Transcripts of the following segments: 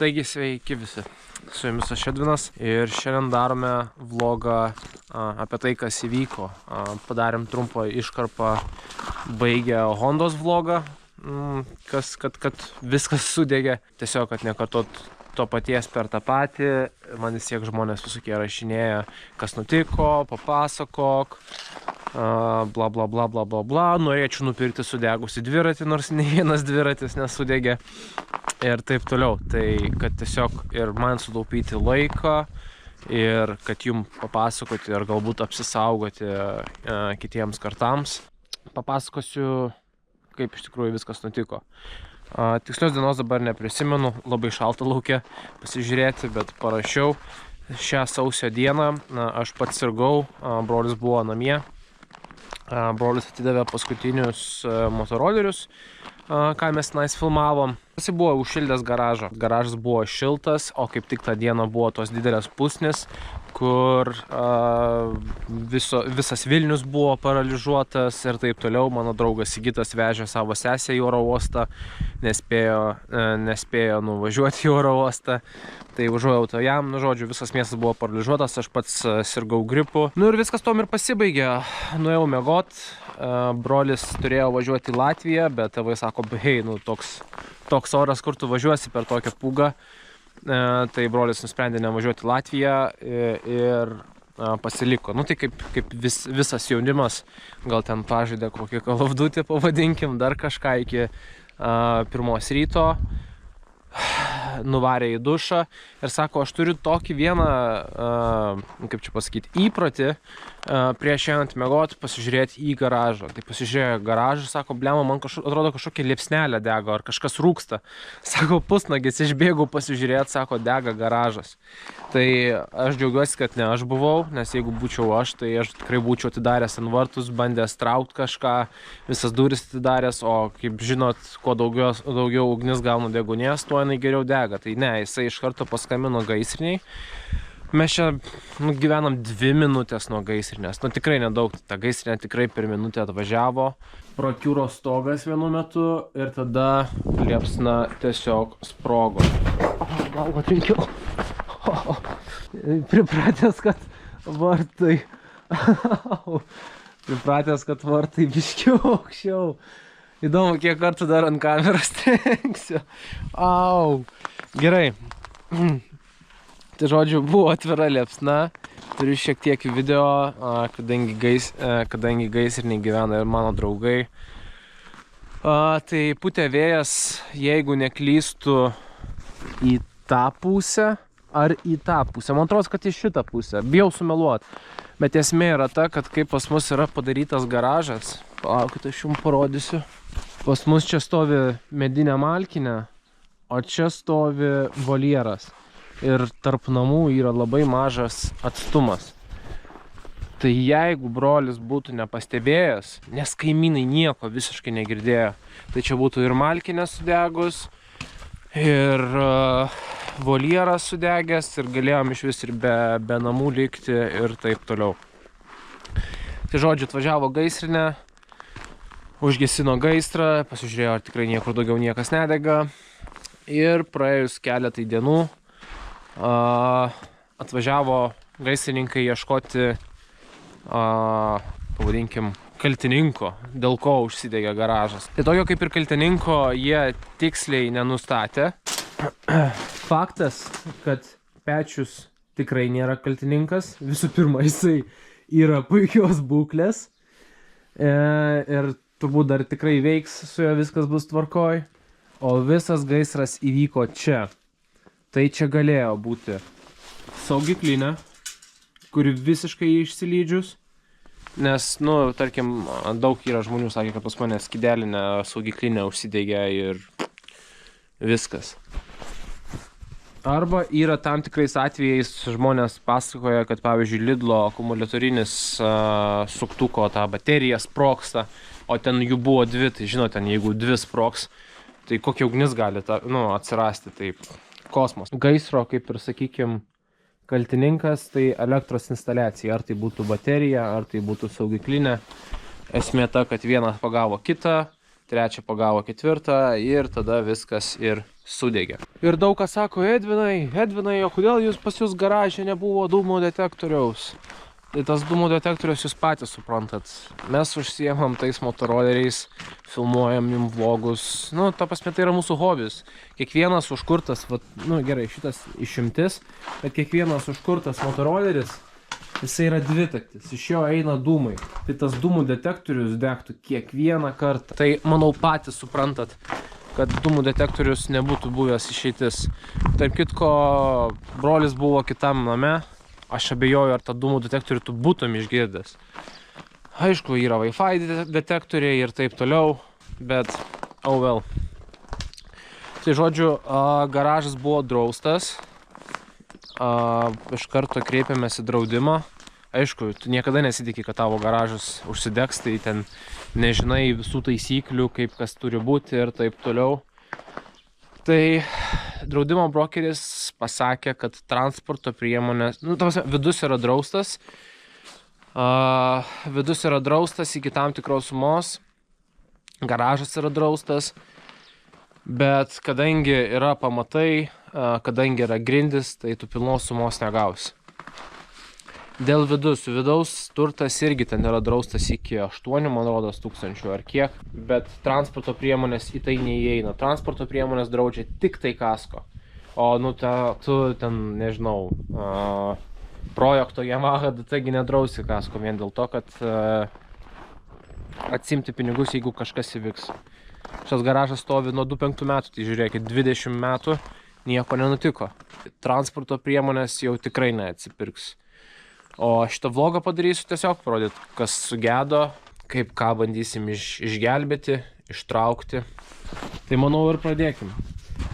Taigi sveiki visi, su jumis aš Edvinas ir šiandien darome vlogą apie tai, kas įvyko. Padarėm trumpą iškarpą baigę Hondos vlogą, kad viskas sudegė. Tiesiog, kad nekartot to paties per tą patį, man vis tiek žmonės visokie rašinėja, kas nutiko, papasakok, bla bla bla bla bla bla. Norėčiau nupirkti sudegusi dviratį, nors nei vienas dviratis nesudegė. Ir taip toliau, tai kad tiesiog ir man sutaupyti laiką ir kad jums papasakoti ir galbūt apsisaugoti kitiems kartams. Papasakosiu, kaip iš tikrųjų viskas nutiko. Tikslios dienos dabar neprisimenu, labai šalta lauke pasižiūrėti, bet parašiau šią sausio dieną. Aš pats sirgau, brolis buvo namie. Brolis atidavė paskutinius motorolerius, ką mes tenais filmavom. Jis buvo užšildęs garažą. Garažas buvo šiltas, o kaip tik tą dieną buvo tos didelės pusnys, kur visas Vilnius buvo paralyžiuotas ir taip toliau. Mano draugas Sigitas vežė savo sesę į oro uostą, nespėjo nuvažiuoti į oro uostą. Tai užuojauta jam, žodžiu, visas miestas buvo paralyžiuotas, aš pats sirgau gripu. Ir viskas tom ir pasibaigė. Nuėjau miegot, brolis turėjo važiuoti į Latviją, bet tėvai sako, hei, toks oras, kur tu važiuosi per tokią pūgą. Tai brolis nusprendė nevažiuoti į Latviją ir pasiliko. Tai kaip visas jaunimas, gal ten pažaidė kokį Call of Duty, pavadinkim, dar kažką iki 1 ryto. Nuvarė į dušą ir sako, aš turiu tokį vieną, kaip čia pasakyti, įprotį prieš einant miegot pasižiūrėti į garažą. Tai pasižiūrėjo garažą, sako, blema, man atrodo kažkokia liepsnelė dega ar kažkas rūksta. Sako, pusnagis, išbėgau pasižiūrėti, sako, dega garažas. Tai aš džiaugiuosi, kad ne aš buvau, nes jeigu būčiau aš, tai aš tikrai būčiau atidaręs ant vartus, bandęs traukti kažką, visas duris atidaręs, o kaip žinot, kuo daugiau ugnis gauna degunės, tuo jinai geriau dega. Tai ne, jisai iš karto paskambino gaisriniai. Mes čia gyvenam 2 minutės nuo gaisrinės. Tikrai nedaug, ta gaisrinė tikrai per minutę atvažiavo. Prakiuro stogas vienu metu ir tada liepsna tiesiog sprogo. Galva trinkiau. Pripratęs, kad vartai biškiau aukščiau. Įdomu, kiek kartų dar ant kameros trenksiu. Au. Gerai. Tai žodžiu, buvo atvira liepsna. Turiu šiek tiek video, kadangi gaisriniai gyvena ir mano draugai. Tai pūtė vėjas, jeigu neklystų į tą pusę ar į tą pusę. Man atrodo, kad į šitą pusę. Bijau sumeluot. Bet esmė yra ta, kad kaip pas mus yra padarytas garažas. Palaukit, aš jums parodysiu. Pas mus čia stovi medinė malkinė, o čia stovi voljeras. Ir tarp namų yra labai mažas atstumas. Tai jeigu brolis būtų nepastebėjęs, nes kaimynai nieko visiškai negirdėjo, tai čia būtų ir malkinė sudegus, ir voljeras sudegęs, ir galėjom iš vis ir be namų likti ir taip toliau. Tai žodžiu, atvažiavo gaisrinė, užgesino gaisrą, pasižiūrėjo, ar tikrai niekur daugiau niekas nedega. Ir praėjus keletai dienų atvažiavo gaisrininkai ieškoti, pavadinkim, kaltininko, dėl ko užsidegė garažas. Tai tokio kaip ir kaltininko jie tiksliai nenustatė. Faktas, kad Pečius tikrai nėra kaltininkas. Visų pirma, jisai yra puikios būklės. Ir turbūt dar tikrai veiks, su juo viskas bus tvarkoj. O visas gaisras įvyko čia. Tai čia galėjo būti saugiklinė, kuri visiškai išsilydžius. Nes, tarkim, daug yra žmonių sakė, kad pas mane skidelinė saugiklinė užsidegė ir viskas. Arba yra tam tikrais atvejais žmonės pasakoja, kad pavyzdžiui Lidlo akumuliatorinis suktuko tą bateriją sprogsta, o ten jų buvo 2, tai žinot, ten jeigu 2 sprogs, tai kokia ugnis gali atsirasti, taip kosmos. Gaisro, kaip ir sakykim, kaltininkas, tai elektros instaliacija, ar tai būtų baterija, ar tai būtų saugiklinė. Esmė ta, kad vienas pagavo kitą, trečią pagavo ketvirtą ir tada viskas ir sudegė. Ir daug kas sako, Edvinai, o kodėl pas jūs garaže nebuvo dūmų detektoriaus? Tai tas dūmų detektorius jūs patys suprantat. Mes užsiemam tais motoroleriais, filmuojam jums vlogus. Nu, ta prasme, tai yra mūsų hobis. Kiekvienas užkurtas, gerai, šitas išimtis, bet kiekvienas užkurtas motoroleris, jisai yra dvitaktis, iš jo eina dūmai. Tai tas dūmų detektorius degtų kiekvieną kartą. Tai, manau, patys suprantat, kad dūmų detektorius nebūtų buvęs išeitis. Tarp kitko, brolis buvo kitam name. Aš abejoju, ar tą dūmų detektorių tu būtum išgirdęs. Aišku, yra Wi-Fi detektoriai ir taip toliau, bet oh well. Tai žodžiu, garažas buvo draustas. Iš karto kreipėmės į draudimą. Aišku, tu niekada nesitikė, kad tavo garažas užsidegs, tai ten nežinai visų taisyklių, kaip kas turi būti ir taip toliau. Tai draudimo brokeris pasakė, kad transporto priemonės, vidus yra draustas. Vidus yra draustas iki tam tikros sumos. Garažas yra draustas. Bet kadangi yra pamatai, kadangi yra grindis, tai tu pilnos sumos negausi. Dėl vidaus turtas irgi ten yra draustas iki 8, man rodos, tūkstančių ar kiek, bet transporto priemonės į tai neįeina. Transporto priemonės draudžia tik tai kasko. O tu ten, nežinau, projekto Yamaha taigi nedrausi kasko vien dėl to, kad atsimti pinigus, jeigu kažkas įvyks. Šias garažas stovi nuo 2005 metų, tai žiūrėkit, 20 metų nieko nenutiko. Transporto priemonės jau tikrai neatsipirks. O šitą vlogą padarysiu tiesiog parodyti, kas sugedo, ką bandysim išgelbėti, ištraukti. Tai manau ir pradėkim.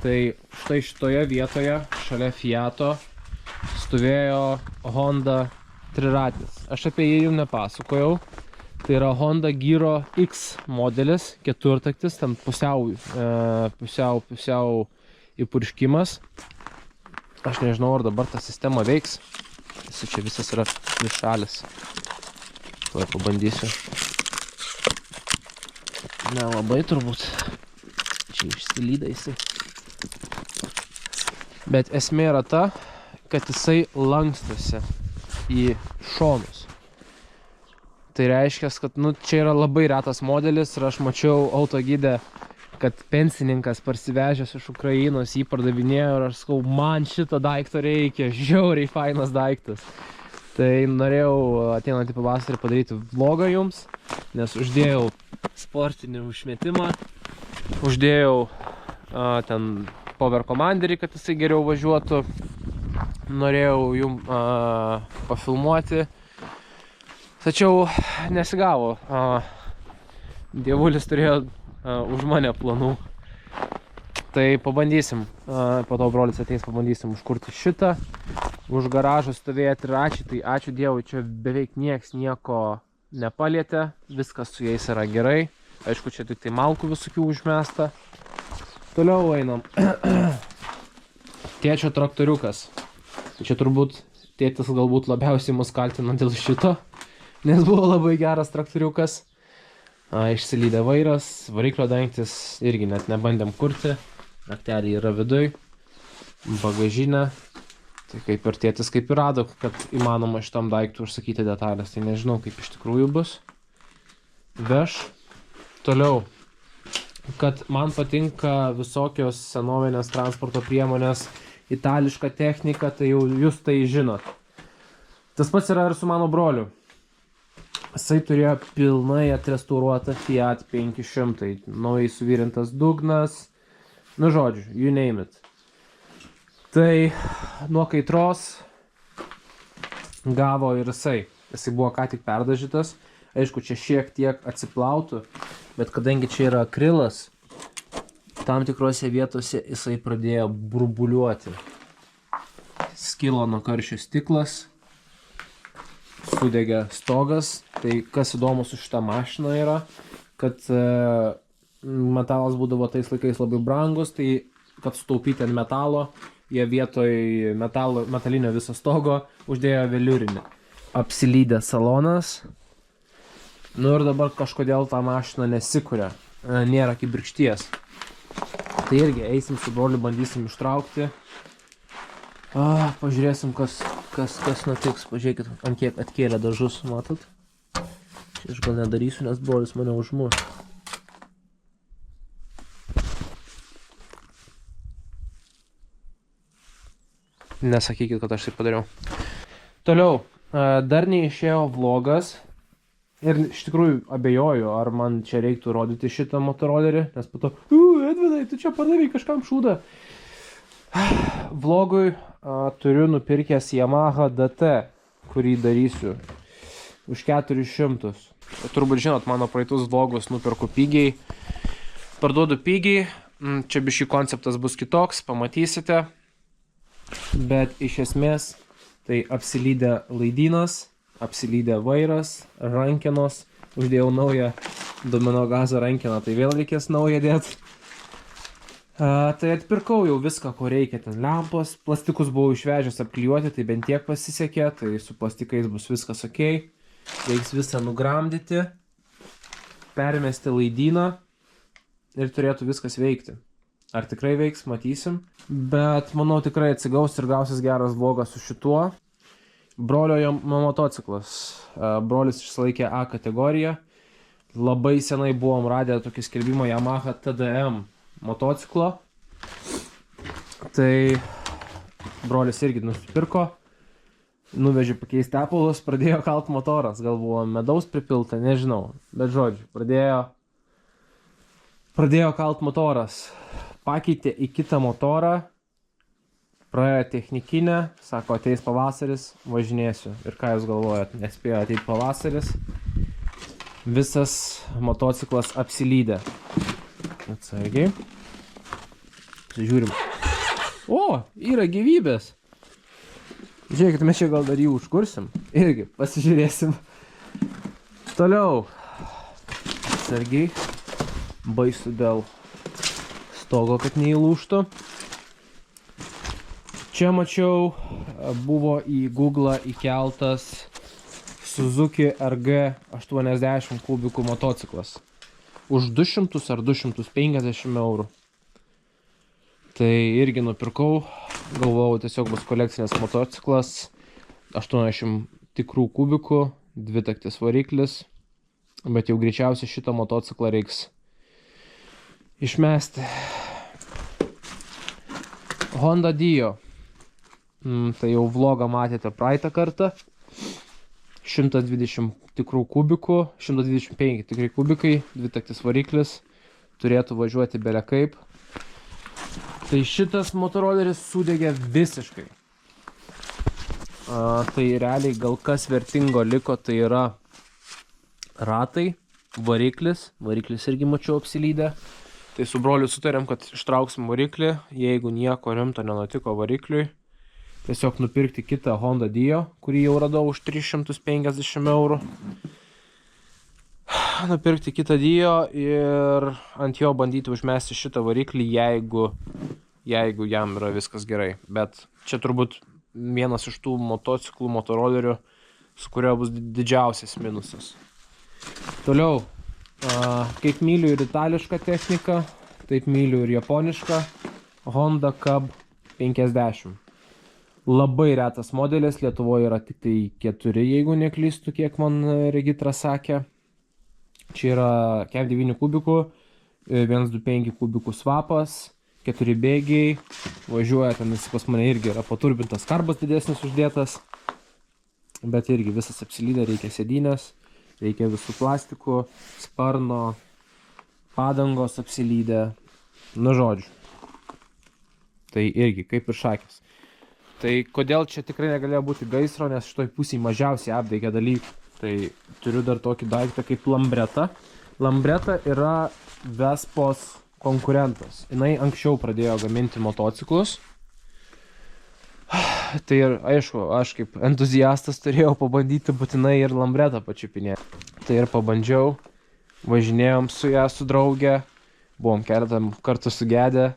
Tai štai šitoje vietoje, šalia Fiato, stovėjo Honda triratis. Aš apie jį jums nepasakojau. Tai yra Honda Giro X modelis, keturtaktis, ten pusiau įpurškimas. Aš nežinau, ar dabar ta sistema veiks. Čia visas yra dvišalis. Tuoj pabandysiu. Nelabai turbūt. Čia išsilyda jisai. Bet esmė yra ta, kad jisai lankstosi į šonus. Tai reiškia, kad čia yra labai retas modelis ir aš mačiau autogide, kad pensininkas parsivežęs iš Ukrainos jį pardavinėjo ir aš sakau, man šito daikto reikia, žiauriai fainas daiktas. Tai norėjau ateinantį pavasarį padaryti vlogą jums, nes uždėjau sportinį užmetimą, uždėjau ten power commanderį, kad jisai geriau važiuotų, norėjau jums pafilmuoti, tačiau nesigavo. Dievulis turėjo už mane planų. Tai pabandysim, po to brolis ateis, pabandysim užkurti šitą. Už garažą stovėję triračiai, tai ačiū Dievui, čia beveik nieks nieko nepalietė, viskas su jais yra gerai. Aišku, čia tik tai malkų visokių užmesta. Toliau einam. Tėčio traktoriukas. Čia turbūt tėtis galbūt labiausiai mus kaltina dėl šito, nes buvo labai geras traktoriukas. Išsilydė vairas, variklio dangtis irgi net nebandėm kurti. Rakteliai yra viduj, bagažinė. Tai kaip ir tėtis kaip ir rado, kad įmanoma šitam daiktų užsakyti detalės. Tai nežinau, kaip iš tikrųjų bus. Veš. Toliau. Kad man patinka visokios senovinės transporto priemonės, itališka technika, tai jau jūs tai žinot. Tas pats yra ir su mano broliu. Jisai turėjo pilnai atrestauruotą Fiat 500, naujai suvirintas dugnas, nu žodžiu, you name it. Tai nuo kaitros gavo ir jisai buvo ką tik perdažytas, aišku, čia šiek tiek atsiplautų, bet kadangi čia yra akrilas, tam tikrose vietose jisai pradėjo burbuliuoti. Skilo nuo karščio stiklas. Sudegė stogas, tai kas įdomu su šitą mašiną yra, kad metalas būdavo tais laikais labai brangus, tai kad sutaupyti ant metalo, jie vietoj metalinio viso stogo uždėjo veliurinį. Apsilydė salonas, nu ir dabar kažkodėl tą mašiną nesikuria. nėra kibirkšties. Tai irgi eisim su broliu, bandysim ištraukti. Pažiūrėsim, kas nutiks. Pažiūrėkit, ant kiek atkėlė dažus, matot? Čia aš gal nedarysiu, nes brolis mane užmuš. Nesakykit, kad aš tai padariau. Toliau, dar neišėjo vlogas. Ir iš tikrųjų abejoju, ar man čia reiktų rodyti šitą motorolerį, nes po to, Edvinai, tu čia pardavai kažkam šūdą. Vlogui turiu nupirkęs Yamaha DT, kurį darysiu už 400. Turbūt žinot, mano praeitus vlogus nuperku pigiai, parduodu pigiai, čia biškį konceptas bus kitoks, pamatysite, bet iš esmės tai apsilydė laidynas, apsilydė vairas, rankenos, uždėjau naują domino gazo rankeną, tai vėl reikės naują dėti. Tai atpirkau jau viską, ko reikia, ten lempos, plastikus buvau išvežęs apklijuoti, tai bent tiek pasisekė, tai su plastikais bus viskas ok. Reiks visą nugramdyti, permesti laidyną ir turėtų viskas veikti. Ar tikrai veiks, matysim, bet manau tikrai atsigaus ir gausis geras vlogas su šituo. Brolio motociklas. Brolis išsilaikė A kategoriją. Labai senai buvom radę tokį skelbimą Yamaha TDM motociklo. Tai brolis irgi nusipirko. Nuvežė pakeisti tepalus, pradėjo kalt motoras. Gal buvo medaus pripilta, nežinau. Bet žodžiu, pradėjo kalt motoras. Pakeitė į kitą motorą. Praėjo technikinę, sako, ateis pavasaris, važinėsiu. Ir ką jūs galvojat, nespėjo ateiti pavasaris. Visas motociklas apsilydė. Atsargiai. Žiūrim. O, yra gyvybės. Žiūrėkit, mes čia gal dar jį užkursim. Irgi, pasižiūrėsim. Toliau. Atsargiai. Baisu dėl stogo, kad neįlūžtų. Čia mačiau, buvo į Google įkeltas Suzuki RG 80 kubikų motociklas. Už 200 ar 250 eurų. Tai irgi nupirkau, galvojau, tiesiog bus kolekcinės motociklas, 80 tikrų kubikų, dvitaktis variklis, bet jau greičiausiai šitą motociklą reiks išmesti. Honda Dio. Tai jau vlogą matėte praeitą kartą. 120 tikrų kubikų, 125 tikrai kubikai, dvitaktis variklis, turėtų važiuoti bele kaip. Tai šitas motoroleris sudegė visiškai. Tai realiai gal kas vertingo liko, tai yra ratai, variklis irgi mačiau apsilydę. Tai su broliu sutarėm, kad ištrauksim variklį, jeigu nieko rimto nenutiko varikliui. Tiesiog nupirkti kitą Honda Dio, kurį jau radau už 350 eurų. Nupirkti kitą Dio ir ant jo bandyti užmesti šitą variklį, jeigu jam yra viskas gerai. Bet čia turbūt vienas iš tų motociklų, motorolerių, su kurio bus didžiausias minusas. Toliau, kaip myliu ir itališką techniką, taip myliu ir japonišką Honda Cub 50. Labai retas modelis, Lietuvoje yra tik tai 4, jeigu neklystu, kiek man regitra sakė. Čia yra 9 kubikų, 125 kubikų svapas, 4 bėgiai, važiuoja ten, pas mane irgi yra paturbintas karbas didesnis uždėtas, bet irgi visas apsilydė, reikia sėdynės, reikia visų plastikų, sparno, padangos apsilydė, nu žodžiu. Tai irgi kaip ir šakės. Tai kodėl čia tikrai negalėjo būti gaisro, nes šitoj pusėje mažiausiai apdegė dalykų. Tai turiu dar tokį daiktą kaip Lambretta. Lambretta yra Vespos konkurentas. Jinai anksčiau pradėjo gaminti motociklus. Tai ir aišku, aš kaip entuziastas turėjau pabandyti būtinai ir Lambretta pačiupinėti. Tai ir pabandžiau, važinėjom su ją, su drauge, buvom keletą kartų sugedę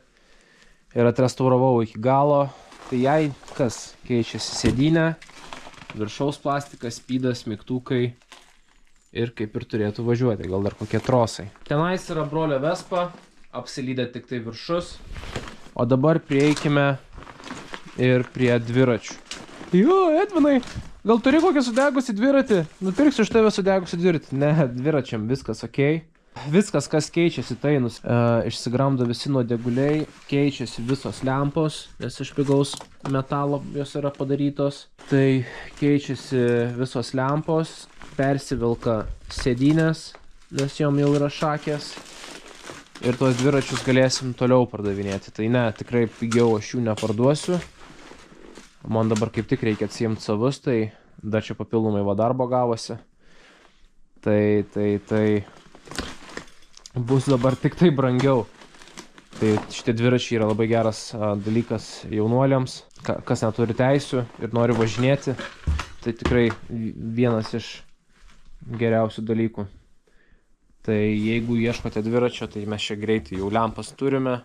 ir atrestauravau iki galo. Tai jai kas keičiasi sėdynę, viršaus plastikas, spydas, mygtukai, ir kaip ir turėtų važiuoti, gal dar kokie trosai. Tenais yra brolio Vespa, apsilydė tik tai viršus, o dabar prieikime ir prie dviračių. Jo, Edvinai, gal turi kokį sudegusi dviratį? Nupirksiu iš tave sudegusi dviratį. Ne, dviračiam viskas okei. Viskas, kas keičiasi, tai išsigramdo visi nuodeguliai, keičiasi visos lempos, nes iš pigaus metalo jos yra padarytos. Tai keičiasi visos lempos, persivilka sėdynės, nes jom jau yra šakės. Ir tuos dviračius galėsim toliau pardavinėti. Tai ne, tikrai pigiau aš jų neparduosiu. Man dabar kaip tik reikia atsiimti savus, tai dar čia papildomai va darbo gavosi. Tai bus dabar tik tai brangiau. Tai šitie dviračiai yra labai geras dalykas jaunuoliams, kas neturi teisių ir nori važinėti. Tai tikrai vienas iš geriausių dalykų. Tai jeigu ieškote dviračio, tai mes čia greitai jau lempas turime.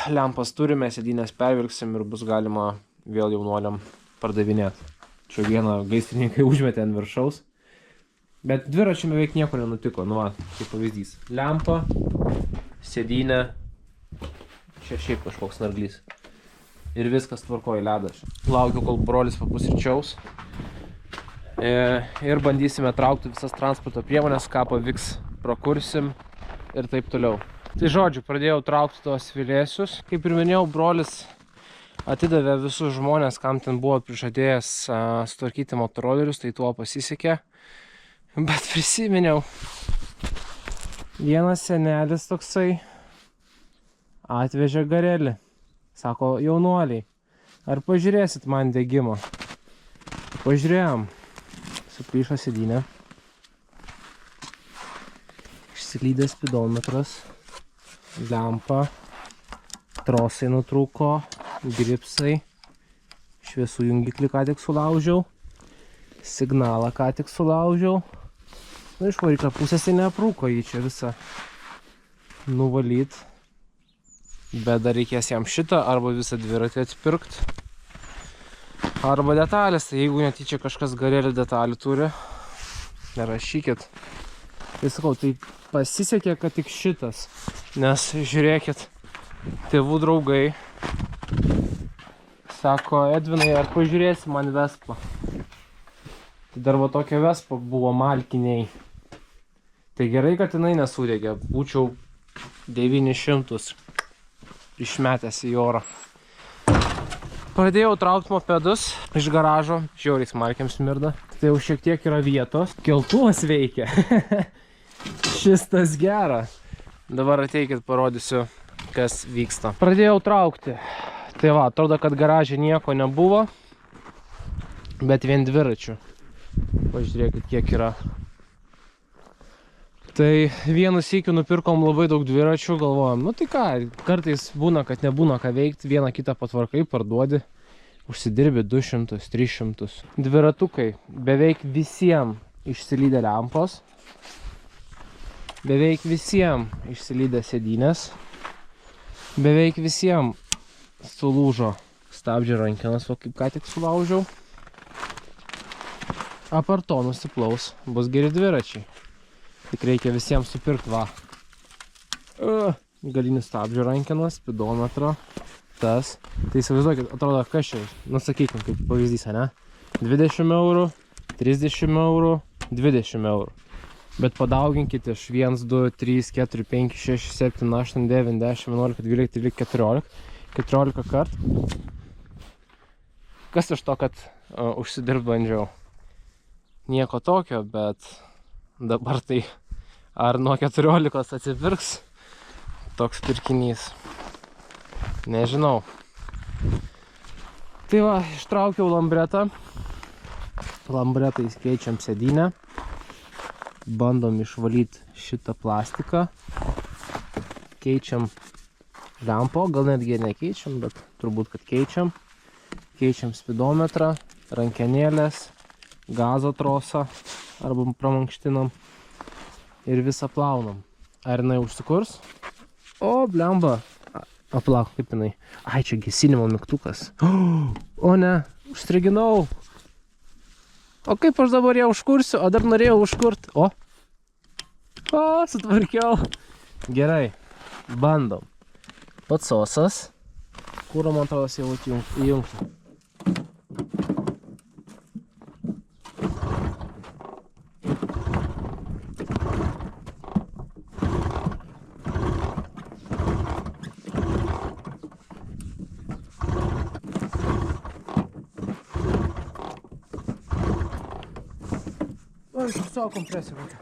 Sėdynės pervilksim ir bus galima vėl jaunuoliam pardavinėti. Čia vieną gaisrininkai užmetė ant viršaus. Bet dviračiam beveik nieko nenutiko, nu va, kaip pavyzdys. Lempa, sėdynė, čia šiaip kažkoks narglys. Ir viskas tvarkoja ledas. Laukiu, kol brolis papusryčiaus. Ir bandysime traukti visas transporto priemonės, ką pavyks prakursim ir taip toliau. Tai žodžiu, pradėjau traukti tuos vilėsius. Kaip ir minėjau, brolis atidavė visus žmonės, kam ten buvo prižadėjęs sutvarkyti motorolerius, tai tuo pasisekė. Bet prisiminiau, vienas senelis toksai atvežė garelį. Sako, jaunuoliai, ar pažiūrėsit man degimo? Pažiūrėjom. Suplyšo sėdynė. Išsilydęs spidometras. Lempa. Trosai nutrūko. Gripsai. Šviesų jungiklį ką tik sulaužiau. Signalą ką tik sulaužiau. Nu, iš variklio pusės tai neaprūko jį čia visą nuvalyt. Bet dar reikės jam šitą arba visą dviratį atpirkti. Arba detalės, tai jeigu netyčia kažkas garelį detalių turi, nerašykit. Tai sakau, tai pasisekė, kad tik šitas. Nes žiūrėkit, tėvų draugai sako, Edvinai, ar pažiūrėsi man Vespą? Tai dar va tokia Vespa buvo malkiniai. Tai gerai, kad jinai nesudegė. Būčiau 900 išmetęs į orą. Pradėjau traukti mopedus iš garažo. Žiauriai smarkiam smirda. Tai jau šiek tiek yra vietos. Keltuvas veikia. Šis tas gera. Dabar ateikit, parodysiu, kas vyksta. Pradėjau traukti. Tai va, atrodo, kad garaže nieko nebuvo. Bet vien dviračių. Pažiūrėkit, kiek yra. Tai vienu sykiu nupirkom labai daug dviračių, galvojom, nu tai ką, kartais būna, kad nebūna ką veikti, vieną kitą patvarkai, parduodi, užsidirbi 200, 300. Dviratukai, beveik visiems išsilydė lempos, beveik visiems išsilydė sėdynės, beveik visiems sulūžo stabdžio rankenas, o kaip ką tik sulaužiau. Apart to nusiplaus, bus geri dviračiai. Tik reikia visiems supirkti, va. Galinis stabdžio rankenas, spidometro, tas. Tai įsivaizduokit, atrodo, kas čia, nu sakykim, kaip pavyzdys, ne? 20 eurų, 30 eurų, 20 eurų. Bet padauginkite iš 1, 2, 3, 4, 5, 6, 7, 8, 9, 10, 11, 12, 13, 14. 14 kartų. Kas iš to, kad užsidirbt bandžiau? Nieko tokio, bet dabar tai ar nuo 14 atsipirks toks pirkinys. Nežinau. Tai va, ištraukiau lambretą. Lambretais keičiam sėdynę. Bandom išvalyti šitą plastiką. Keičiam lempo, gal netgi nekeičiam, bet turbūt, kad keičiam. Keičiam spidometrą, rankenėlės, gazo trosą arba pramankštinam ir visą plaunam. Ar jinai užsikurs? O, blemba. Aplauk, kaip jinai. Ai, čia gesinimo mygtukas. O ne, užstriginau. O kaip aš dabar ją užkursiu, o dar norėjau užkurti. O, sutvarkiau. Gerai, bandom. Pats sosas. Kūro, man atrodo, jau įjungti. Oi, savo kompresiją kokią.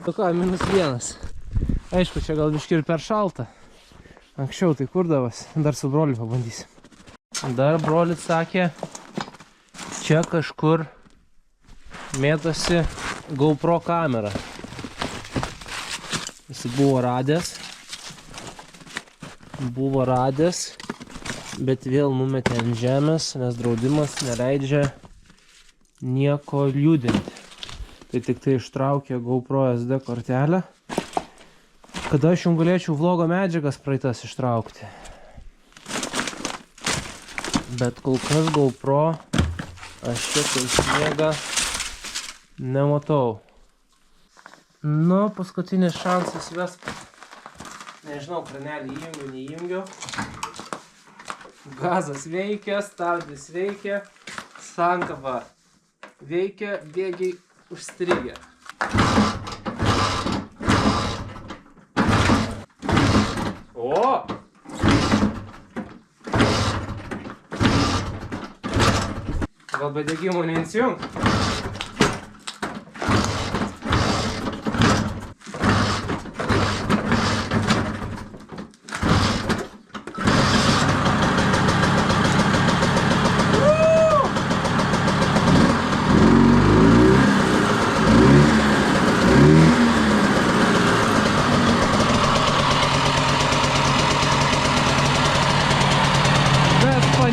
Tu ką, -1. Aišku, čia gal biškį ir per šalta. Anksčiau tai kurdavas, dar su broliu pabandysim. Dar brolis sakė, čia kažkur mėtosi GoPro kamera. Jis buvo radęs, bet vėl numetė ant žemės, nes draudimas neleidžia nieko liūdinti. Tai tik tai ištraukė GoPro SD kortelę, kada aš jums galėčiau vlogo medžiagas praeitas ištraukti. Bet kol kas GoPro aš čia tai sniegą nematau. Nu, paskutinis šansas Vespa. Nežinau, kranelį įjungiu, neįjungiu. Gazas veikia, stabdis veikia, sankaba veikia, bėgiai užstrigę. O! Gal be degimo neįsijungt?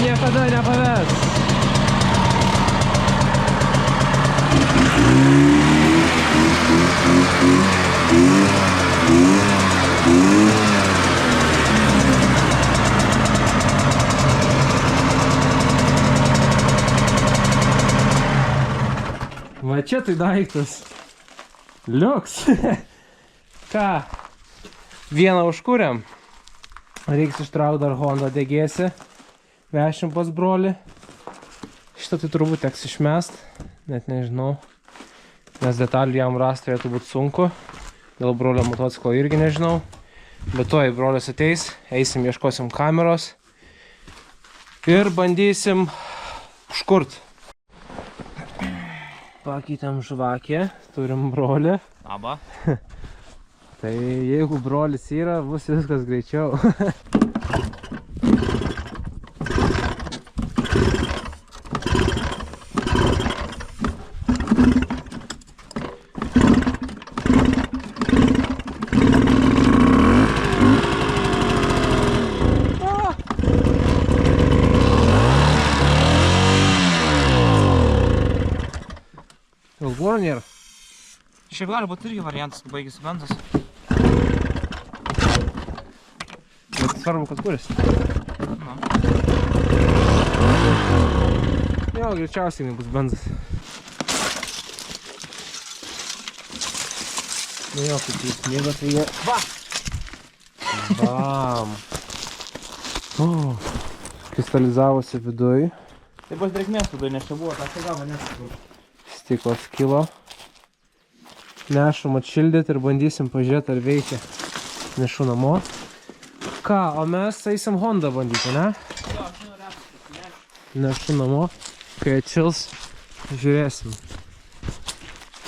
Niekada nepaves. Va čia tai daiktas. Liuks. Ką? Vieną užkūrėm. Reiks ištraukti dar Honda degėsi. Vešim pas brolį. Šitą tai turbūt teks išmest, net nežinau. Nes detalių jam rast turėtų būti sunku. Dėl brolio motociklo irgi nežinau. Bet to, jei brolis ateis, eisim, ieškosim kameros. Ir bandysim užkurt. Pakeitėm žvakę, turim brolį. Labą. Tai jeigu brolis yra, bus viskas greičiau. Ilguoro nėra. Šiaip gali būti irgi variantas, kai baigėsi bendas. Bet svarbu, kad kuris. Na. Jo, greičiausiai nebus bendas. Nu jo, kaip jis sniego, tai jie... Va! Bam! Kristalizavosi viduj. Tai bus drėgmės viduj, nes čia buvo, tą čia gavo nesakau. Stiklas kilo. Nešam atšildyti ir bandysim pažiūrėti, ar veikia. Nešu namo. Ką, o mes eisim Honda bandyti, ne? Jo, aš norėsiu. Nešu namo. Kai atšils, žiūrėsim.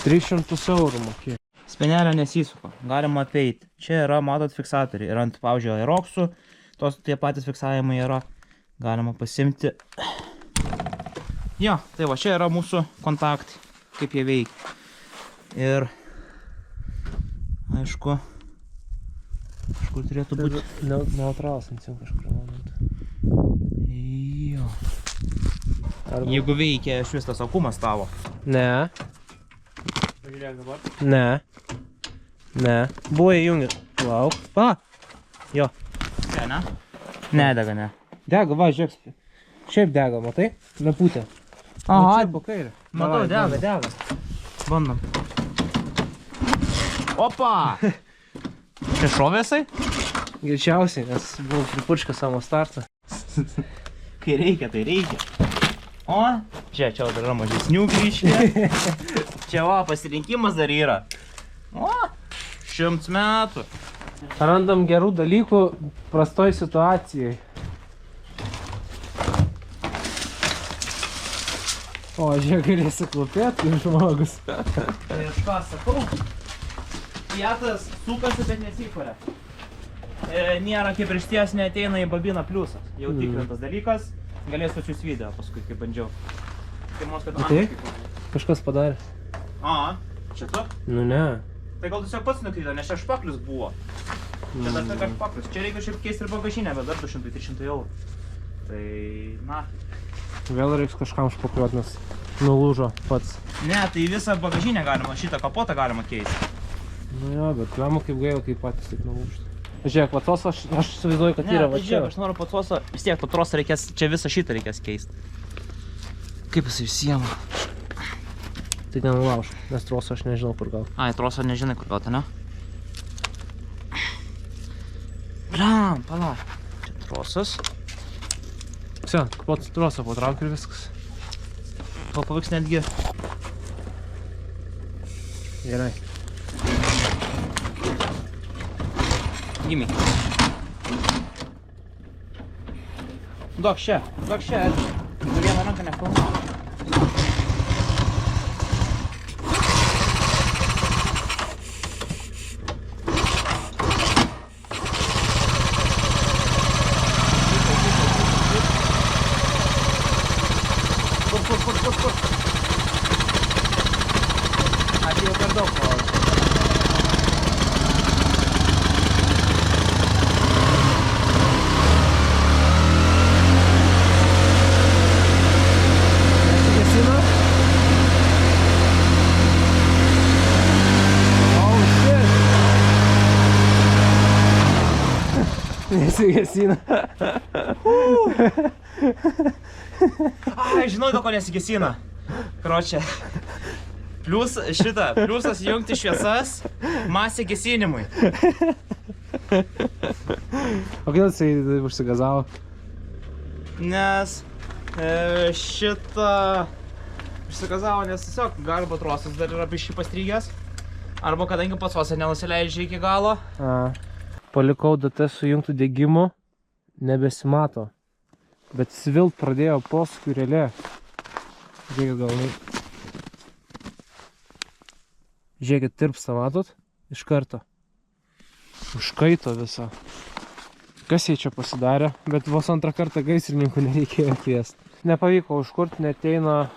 300 eurų mokė. Spenelė nesisuka, galima apeiti. Čia yra, matot, fiksatoriai. Ir ant, pavyzdžiui, aeroksų, tie patys fiksavimai yra. Galima pasimti. Jo, tai va, čia yra mūsų kontaktai, kaip jie veikia. Ir, aišku, kažkur turėtų būti... Neutralsinsim kažkur momentu. Jo. Jeigu veikia iš vis tas akumas tavo. Ne. Pažiūrėk dabar. Ne. Ne. Buvo įjungęs. Lauk. Pa! Jo. čia, ne? Nedega, ne. Dega, va, žiūrėk. Šiaip dega, matai? Leputė. Aha, Po kairę. matau, dega. Bandom. Opa! Čia šovėsai? Greičiausiai, nes buvau pripurškę savo startą. Kai reikia, tai reikia. O, čia dar yra mažesnių kryškė. Čia va, pasirinkimas dar yra. O, 100 metų. Randam gerų dalykų prastoj situacijai. O, žiūrėk, galėsi klupėti, žmogus. Tai aš ką sakau? Fiatas sukasi, bet nesikuria. Nėra kibirkšties, neateina į babiną pliusas. Jau tikrintas dalykas. Galėsiu atsiųs video paskui, kai bandžiau. Tai mums, kad Tai? Kažkas padarė. A, čia tu? Nu ne. Tai gal tiesiog pats nukrito, nes čia špaklius buvo. Čia dar tokia špaklius. Čia reikia šiaip keisti ir bagažinę, bet dar 200-300 eurų. Tai, na. Vėl reiks kažkam špakliuot, nes nulūžo pats. Ne, tai visą bagažinę galima, šitą kapotą galima keisti. Nu jo, bet lemu kaip gaila, kaip patys taip nulūžti. Žiūrėk, patos aš įsivaizduoju, kad yra va čia. Žiūrėk, aš noriu patsosą, vis tiek to trosą reikės, čia visą šitą reikės keisti. Kaip jis išsiema? Tai nenulauž, nes trosą aš nežinau kur gal. Ai, trosą nežinai kur gauti, ne? Blam, pala. Čia trosas. Все, pats trosą patrauk ir viskas. Gal pavyks netgi. Gerai. Gimė. Duok čia, Elžė. Vieną ranką nepilnu. Kur. Aš jau per daug palauk. Nesigesina. Ai, žinau, dėl ko nesigesina. Kročia. Pliusas jungti šviesas, masė gesinimui. O kodėl jisai užsigazavo? Nes užsigazavo, nes tiesiog arba trosas dar yra biškį pastrygęs, arba kadangi pats vos nenusileidžia iki galo. Palikau DT sujungtų degimų, nebesimato. Bet svilt pradėjo posūkių relė. Žiūrėkit galvai. Žiūrėkit, tirpsta, matot? Iš karto. Užkaito visą. Kas jai čia pasidarė, bet vos antrą kartą gaisrininkų nereikėjo kviesti. Nepavyko užkurti, neteina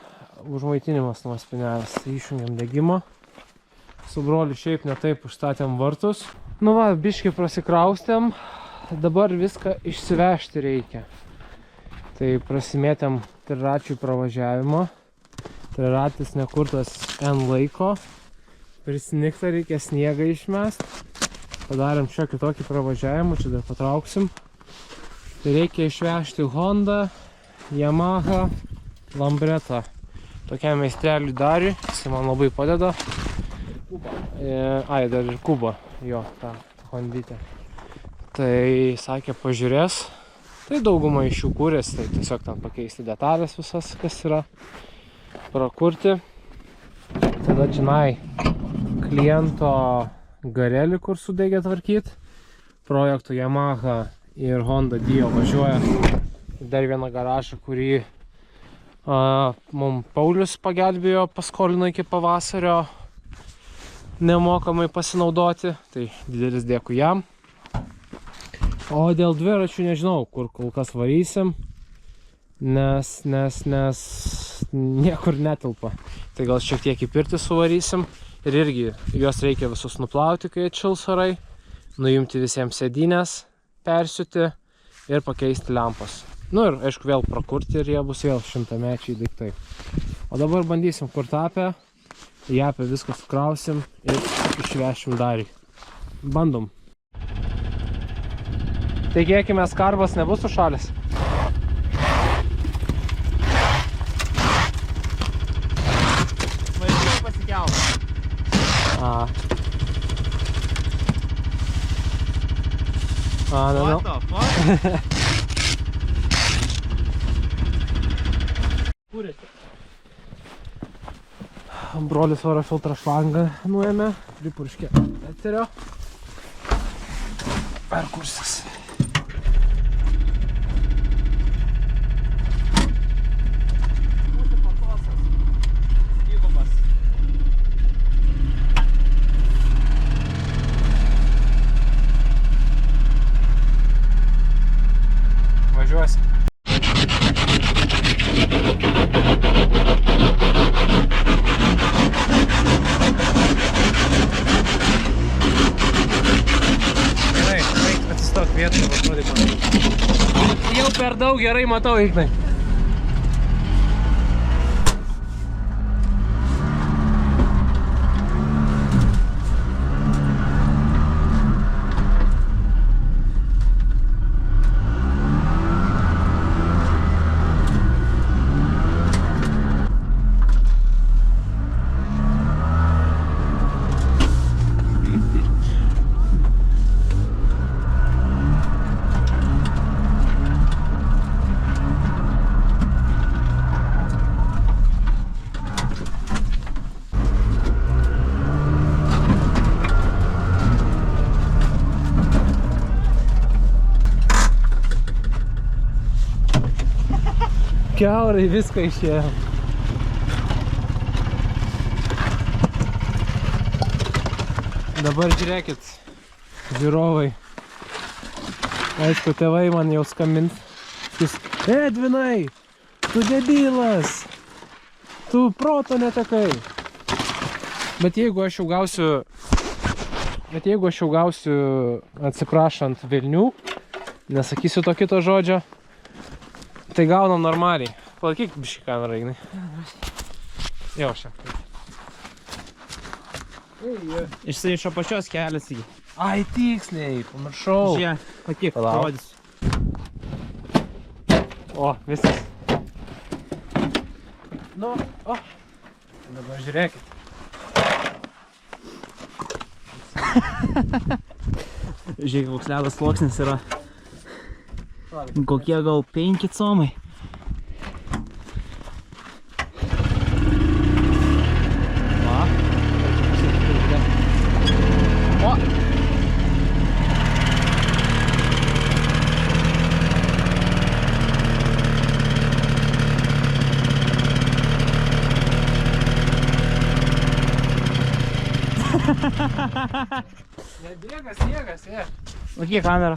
užmaitinimas nuo spinelės. Tai išjungiam degimą. Su broliu šiaip netaip užstatėm vartus. Nu va, biškį prasikraustėm. Dabar viską išsivežti reikia. Tai prasimėtėm triračių pravažiavimo. Triratis nekurtas N laiko. Prisnigta, reikia sniegą išmest. Padarėm šiokį tokį pravažiavimą, čia dar patrauksim. Tai reikia išvežti Honda, Yamaha, Lambretta. Tokiam meistreliui Dariui, jis man labai padeda. Ai, dar ir Kuba, jo, ta Hondytė. Tai sakė, pažiūrės. Tai dauguma iš jų kūrės, tai tiesiog ten pakeisti detalės visas, kas yra. Prakurti. Tada činai kliento garelį, kur sudegė tvarkyti. Projektų Yamaha ir Honda Dio važiuoja dar vieną garažą, kurį mums Paulius pagelbėjo, paskolino iki pavasario nemokamai pasinaudoti. Tai didelis dėkui jam. O dėl dviračių nežinau, kur kol kas varysim, nes niekur netilpa. Tai gal šiek tiek į pirtį suvarysim ir irgi juos reikia visus nuplauti, kai atšils orai, nuimti visiems sėdynės, persiūti ir pakeisti lempas. Nu ir aišku vėl prakurti ir jie bus vėl 100-mečiai daiktai. O dabar bandysim kur tapę, į apę viską sukrausim ir išvešim Dariui. Bandom. Tikėkime, skarbas nebus sušalęs. Važiuoju pasikelt. No. What the fuck? Kūrėsi. Brolis oro filtrą šlangą nuėmė, pripurškė eterio. Perkursis. Važiuosi. Gerai, atsistok vietą, atrodyk man. Jau per daug gerai matau, Ignai. Kiaurai viską išėjo. Dabar žiūrėkit, žiūrovai. Aišku, tėvai man jau skambins. Edvinai, tu debilas, tu proto netekai. Bet jeigu aš jau gausiu, atsiprašant, velnių, nesakysiu to kito žodžio, tai gaunam normaliai. Palaikyk biškį kamerą, Ignai. Jau šiek tiek. Iš apačios kelias į. Ai, tiksliai, pamiršau. Žiūrėk, patik, Palauk. parodys. O, viskas. Nu, o. Dabar žiūrėkit. Žiūrėk, koks ledas sluoksnis yra. Kokie gal 5 comai. Va. O! Nebėga sniegas, jie. Kokie kamera?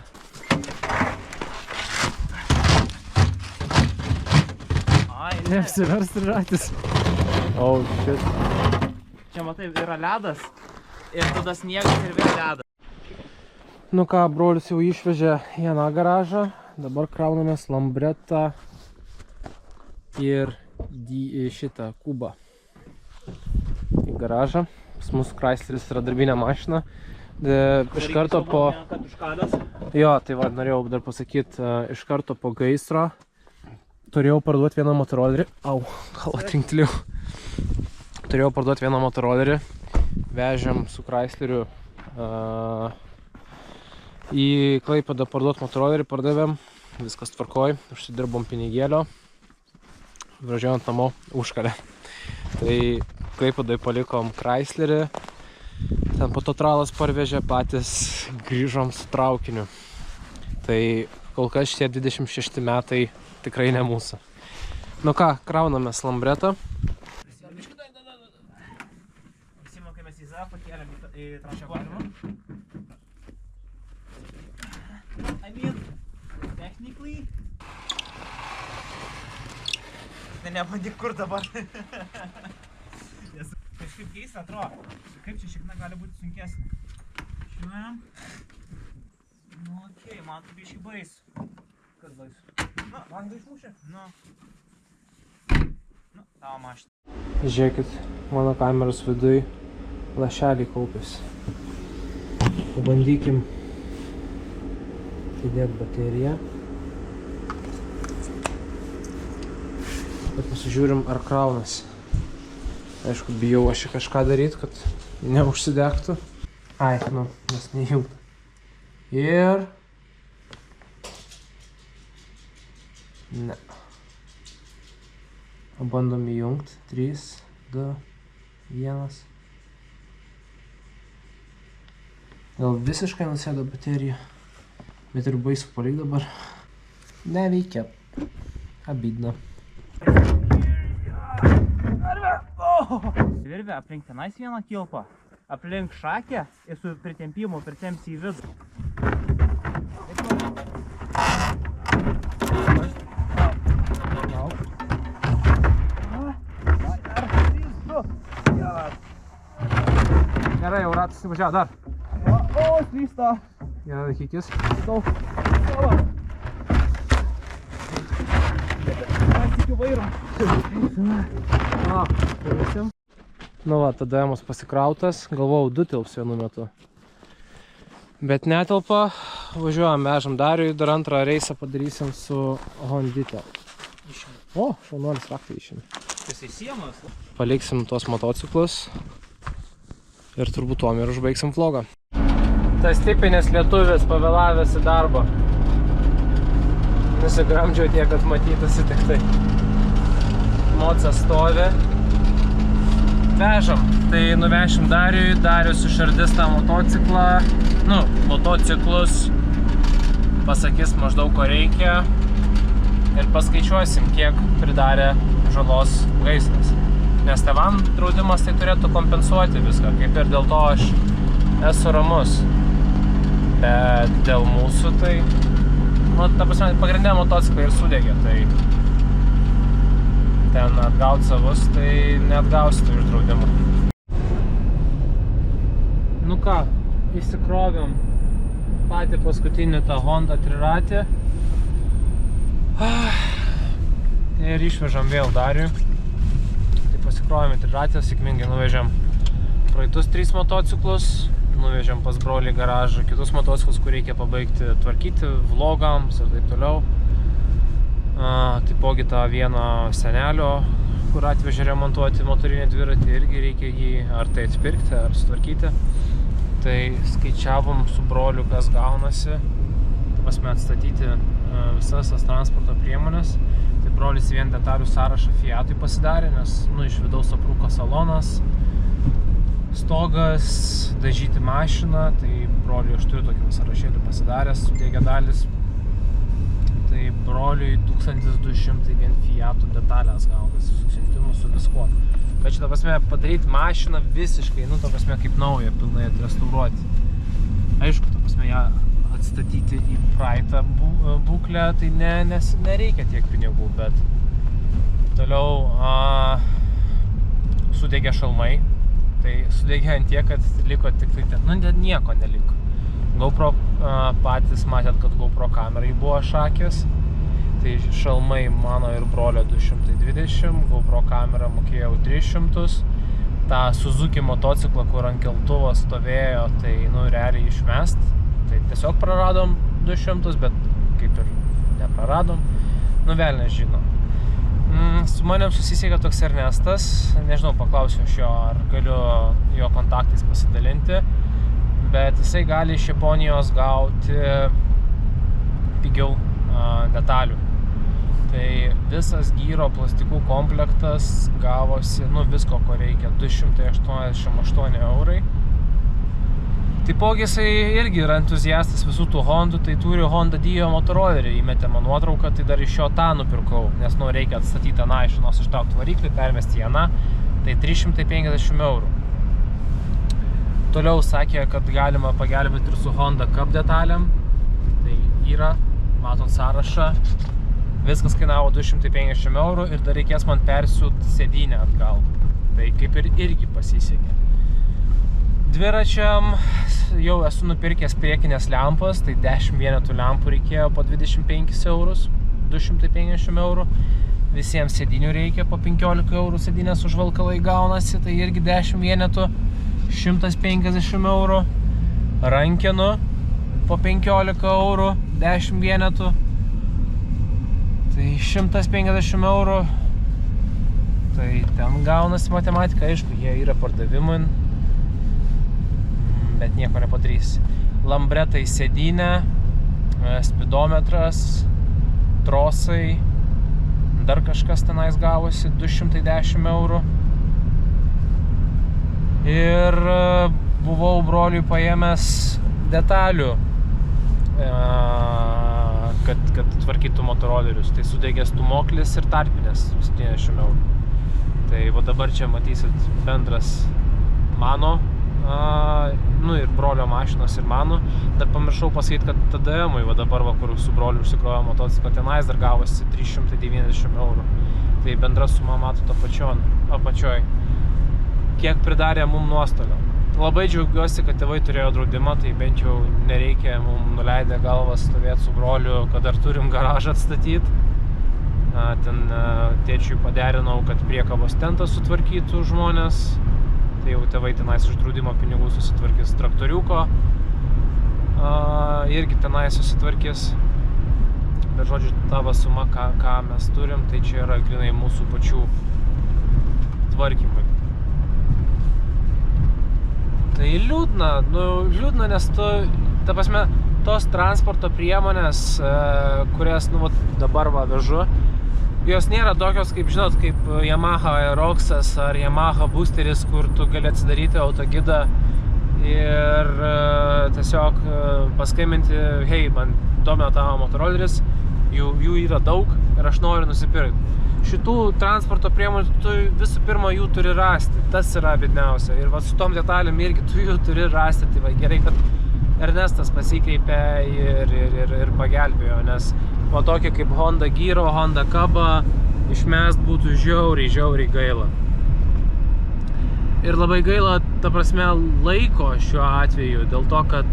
Neapsivers ratis. Oh, shit. Čia matai, yra ledas ir tada sniegas ir vėl ledas. Nu ką, brolis jau išvežė į aną garažą. Dabar kraunamės lambretą ir šitą kubą į garažą. Pas mūsų Chrysleris yra darbinė mašina. Iš karto po... Jo, tai va, norėjau dar pasakyti, iš karto po gaisro turėjau parduoti vieną motorolerį. Au, gal atrinkliu. Turėjau parduoti vieną motorolerį. Vežėm su Chrysleriu į Klaipėdą parduoti motorolerį, pardavėm. Viskas tvarkoj, užsidirbom pinigėlio. Važiuojant namo užkalę. Tai Klaipėdai palikom Chryslerį. Ten po to tralas parvežė, patys grįžom su traukiniu. Tai kol kas šie 26 metai tikrai ne mūsų. Nu ką, kraunamės lambretą. Įsimokėmės į ZA, pakėlėm į transportą. I mean, technically... Nebandyk kur dabar. Kažkaip keista atrodo. Kaip čia šikna gali būti sunkesnė. Šiuojam. Nu, okei, man tu biškai baisu. Kas baisu? Nu, langą išmušė. Nu, tavo mašina. Žiūrėkit, mano kameros viduj lašeliai kaupiasi. Pabandykim Įdėk bateriją. Ir pasižiūrim, ar kraunasi. Aišku, bijau aš kažką daryti, kad neužsidegtų. Ai, nu, nes neįjungta. Ir... Ne. Bandom įjungti. 3, 2, 1. Gal visiškai nusėdo baterija. Bet ir baisu palik dabar. Neveikia. Abidna. Virvė aplink tenais vieną kilpą, aplink šakę ir su pritempimu pritempsi į vidų. Gerai, jau ratas įvažiavo dar. O, slysta. Gerai, laikykis. Daug. Pasitikiu vairą. Turėsim. Nu va, tada mus pasikrautas. Galvojau, 2 tilps vienu metu. Bet netelpa. Važiuojam, vežam Dariui. Dar antrą reisą padarysim su Hondite. O, šaunuolis raktą išėmė. Jisai sienos. Paliksim tuos motociklus. Ir turbūt tuom ir užbaigsim vlogą. Tas tipinis lietuvis pavėlavęs į darbą. Nusigramdžiau tiek, kad matytasi tik tai. Moca stovi. Vežam. Tai nuvešim Dariui. Darius išardys tą motociklą. Nu, motociklus. Pasakys maždaug ko reikia. Ir paskaičiuosim, kiek pridarė žalos gaisras. Nes tėvam draudimas tai turėtų kompensuoti viską. Kaip ir dėl to aš esu ramus. Bet dėl mūsų tai... Nu, ta prasme, pagrindinė motociklai ir sudegė, tai... Ten atgaut savus, tai neatgausiu iš draudimo. Nu ką, įsikrovėm patį paskutinį tą Honda triratį. Ir išvežam vėl Dariui. Tai pasikrovėm į triratį, sėkmingai nuvežėm praeitus 3 motociklus. Nuvežėm pas brolį garažą kitus motociklus, kur reikia pabaigti tvarkyti vlogams ir taip toliau. Taipogi tą vieną senelio, kur atvežė remontuoti motorinį dviratį, irgi reikia jį ar tai atpirkti, ar sutvarkyti. Tai skaičiavom su broliu, kas gaunasi, pasme atstatyti visas tas transporto priemonės. Tai brolis vien detalių sąrašą Fiatui pasidarė, nes iš vidaus aprūko salonas, stogas, dažyti mašiną, tai broliui aš turiu tokį sąrašėlį pasidaręs, sudėgė dalis. Tai broliui 1200 vien Fiatų detalės gaunasi, su siuntimu, su viskuo. Bet šitą prasme padaryti mašiną visiškai, ta prasme kaip naują, pilnai atrestauruoti. Aišku, ta prasme ją atstatyti į praeitą būklę, tai nereikia tiek pinigų, bet toliau sudegė šalmai. Tai sudegė ant tiek, kad liko tik tai ten, nieko neliko. GoPro patys matėt, kad GoPro kamerai buvo šakės. Tai šalmai mano ir brolio 220, GoPro kamerą mokėjau 300. Ta Suzuki motociklą, kur ant keltuvo stovėjo, tai realiai išmest. Tai tiesiog praradom 200, bet kaip ir nepraradom. Velnias žino. Su manim susisiekė toks Ernestas, nežinau, paklausiu aš jo, ar galiu jo kontaktais pasidalinti, bet jisai gali iš Japonijos gauti pigiau detalių. Tai visas gyro plastikų komplektas gavosi, visko ko reikia, 288 eurai. Taipogi jisai irgi yra entuziastas visų tų Hondų, tai turi Honda Dio motorollerį, įmetė man nuotrauką, tai dar iš jo tą nupirkau, nes reikia atstatyti aną iš vienos ištraukti variklį, permesti į aną, tai 350 eurų. Toliau sakė, kad galima pagelbėti ir su Honda Cup detalėm, tai yra, matot sąrašą, viskas kainavo 250 eurų ir dar reikės man persiūti sėdynę atgal, tai kaip ir irgi pasisekė. Dviračiam jau esu nupirkęs priekinės lempas, tai 10 vienetų lempų reikėjo po 25 eurus, 250 eurų. Visiems sėdinių reikia po 15 eurų, sėdinės užvalkalai gaunasi, tai irgi 10 vienetų, 150 eurų. Rankenų po 15 eurų, 10 vienetų. Tai 150 eurų. Tai ten gaunasi matematika, aišku, jie yra pardavimui, bet nieko nepadarys. Lambretai sėdynė, spidometras, trosai, dar kažkas tenais gavosi, 210 eurų. Ir buvau broliui paėmęs detalių, kad tvarkytų motorolerius. Tai sudegė stūmoklis ir tarpinės 70 eurų. Tai va dabar čia matysit bendras mano, ir brolio mašinos ir mano. Dar pamiršau pasakyti, kad TDM-ui va dabar, kur su broliu užsikrojo motociklą, tenais dar gavosi 390 eurų. Tai bendra suma matot apačioj. Kiek pridarė mum nuostolio. Labai džiaugiuosi, kad tėvai turėjo draudimą, tai bent jau nereikia mum nuleidę galvą stovėti su broliu, kad dar turim garažą atstatyti. Ten tėčiui paderinau, kad priekabos tentą sutvarkytų žmonės. Tai jau tėvai tenais už draudimo pinigų susitvarkys traktoriuko. Irgi tenais susitvarkys. Bet žodžiu, tavo suma, ką mes turim, tai čia yra grinai mūsų pačių tvarkymai. Tai liūdna, nes ta prasme, tos transporto priemonės, kurias, dabar vežu, jos nėra tokios, kaip, žinot, kaip Yamaha Aeroxas ar Yamaha Boosteris, kur tu gali atsidaryti autogidą ir tiesiog paskambinti, hei, man domina tavo motoroleris, jų yra daug ir aš noriu nusipirkti. Šitų transporto priemonių tu visų pirma jų turi rasti, tas yra bidniausia. Ir su tom detalėm irgi tu jų turi rasti, tai va gerai, kad Ernestas pasikreipė ir pagelbėjo, nes po tokį kaip Honda Gyro, Honda Kaba išmest būtų žiauriai gaila. Ir labai gaila, ta prasme, laiko šiuo atveju, dėl to, kad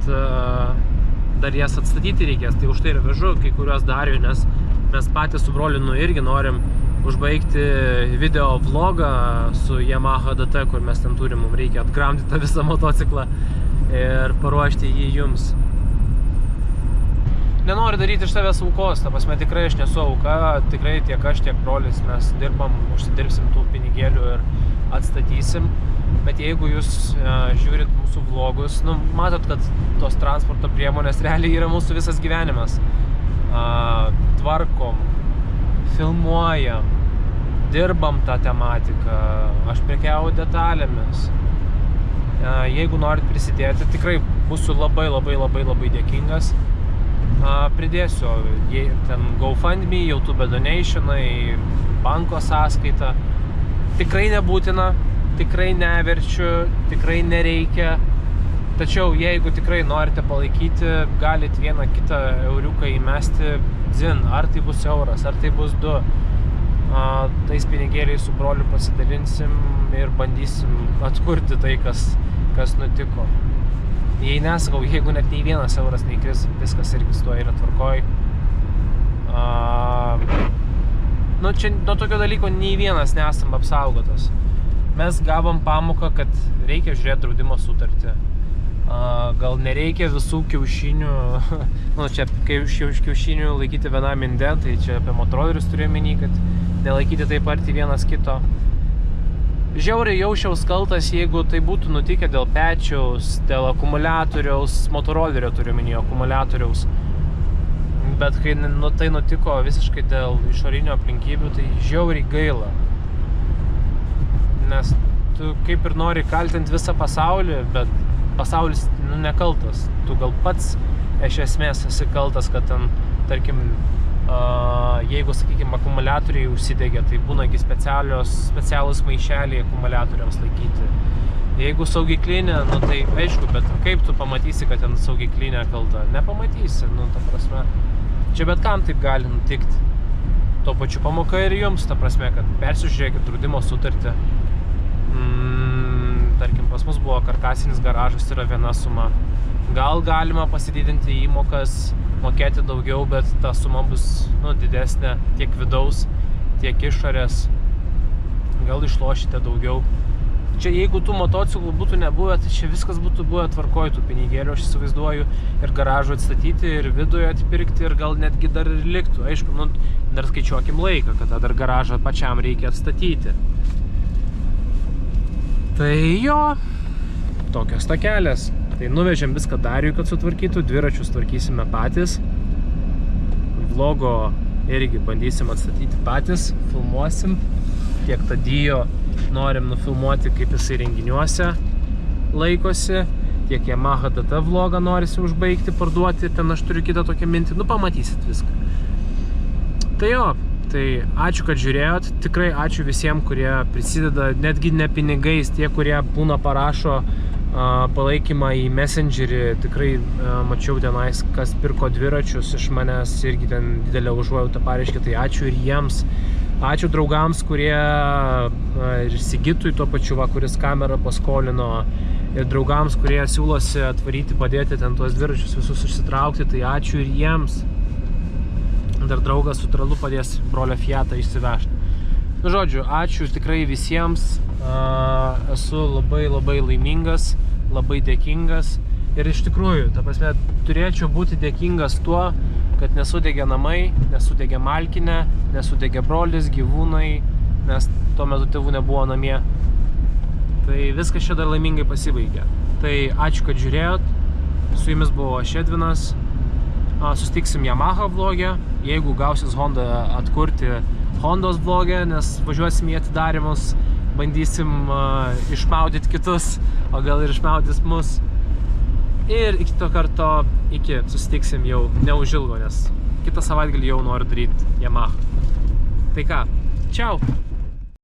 dar jas atstatyti reikės, tai už tai ir vežu kai kuriuos dariu, nes mes patys su broliu irgi norim užbaigti video vlogą su Yamaha DT, kur mes ten turim, mums reikia atgramdyti tą visą motociklą ir paruošti jį jums. Nenoriu daryti iš savęs aukos, ta prasme, tikrai aš nesu auka, tikrai tiek aš, tiek brolis mes dirbam, užsidirbsim tų pinigėlių ir atstatysim. Bet jeigu jūs žiūrit mūsų vlogus, matot, kad tos transporto priemonės realiai yra mūsų visas gyvenimas. Tvarkom, filmuojam, dirbam tą tematiką, aš prekiauju detalėmis. Jeigu norit prisidėti, tikrai būsiu labai dėkingas. Pridėsiu ten GoFundMe, YouTube donationai, banko sąskaita. Tikrai nebūtina, tikrai neverčiu, tikrai nereikia. Tačiau jeigu tikrai norite palaikyti, galit vieną kitą euriuką įmesti, ar tai bus euras, ar tai bus 2. Tais pinigėliais su broliu pasidalinsim ir bandysim atkurti tai, kas nutiko. Jei nesakau, jeigu net nei 1 euras neįkris, viskas irgi su tuo yra tvarkoj. Čia nuo tokio dalyko nei vienas nesam apsaugotas. Mes gavom pamoką, kad reikia žiūrėti draudimo sutartį. Gal nereikia visų kiaušinių, čia kiaušinių laikyti vienam inde, tai čia apie motorolerius turiu omeny, kad nelaikyti taip arti vienas kito. Žiauriai jausčiaus kaltas, jeigu tai būtų nutikę dėl pečiaus, dėl akumuliatoriaus, motorolerio turiu omeny, akumuliatoriaus. Bet kai tai nutiko visiškai dėl išorinių aplinkybių, tai žiauriai gaila. Nes tu kaip ir nori kaltinti visą pasaulį, bet pasaulis nekaltas. Tu gal pats iš esmės esi kaltas, kad ten, tarkim, jeigu, sakykime, akumuliatoriai užsidegė, tai būnagi specialūs maišeliai akumuliatoriams laikyti. Jeigu saugiklinė, tai aišku, bet kaip tu pamatysi, kad ten saugiklinė kalta? Nepamatysi, ta prasme. Čia bet kam taip gali nutikti. Tuo pačiu pamoka ir jums, ta prasme, kad persižiūrėkit draudimo sutartį. Tarkim, pas mus buvo karkasinis garažas, yra viena suma. Gal galima pasididinti įmokas, mokėti daugiau, bet ta suma bus didesnė tiek vidaus, tiek išorės. Gal išlošite daugiau. Čia jeigu tų motociklų būtų nebuvę, tai čia viskas būtų buvę tvarkoj tų pinigėlių, aš įsivaizduoju, ir garažų atstatyti, ir viduje atpirkti, ir gal netgi dar ir liktų. Aišku, nu, dar skaičiuokim laiką, kada dar garažą pačiam reikia atstatyti. Tai jo, tokios takelės. Tai nuvežėm viską Dariui, kad sutvarkytų, dviračius tvarkysime patys. Vlogo irgi bandysim atstatyti patys, filmuosim. Tiek tą Dio norim nufilmuoti, kaip jisai renginiuose laikosi. Tiek Yamaha DT vlogą norisi užbaigti, parduoti. Ten aš turiu kitą tokią mintį. Nu, pamatysit viską. Tai jo, tai ačiū, kad žiūrėjot. Tikrai ačiū visiems, kurie prisideda, netgi ne pinigais, tie, kurie būna parašo palaikymą į Messengerį. Tikrai mačiau tenais, kas pirko dviračius iš manęs, irgi ten didelę užuojautą pareiškė, tai ačiū ir jiems. Ačiū draugams, kurie ir Sigitui tuo pačiu, kuris kamerą paskolino, ir draugams, kurie siūlosi atvaryti, padėti ten tuos dviračius visus išsitraukti, tai ačiū ir jiems. Dar draugas su tralu padės brolio Fiatą išsivežti. Nu, žodžiu, ačiū tikrai visiems. Esu labai laimingas, labai dėkingas. Ir iš tikrųjų, ta prasme, turėčiau būti dėkingas tuo, kad nesudegė namai, nesudegė malkinė, nesudegė brolis, gyvūnai, nes tuo metu tėvų nebuvo namie. Tai viskas čia dar laimingai pasibaigė. Tai ačiū, kad žiūrėjot. Su jumis buvo aš Edvinas. Susitiksim Yamaha vlogę. Jeigu gausis Honda atkurti Hondos vlogę, nes važiuosim į atidarimus, bandysim išmaudyti kitus, o gal ir išmaudys mus. Ir iki to karto, susitiksim jau neužilgo, nes kitą savaitgalį jau noriu daryti Yamaha. Tai ką, čiau!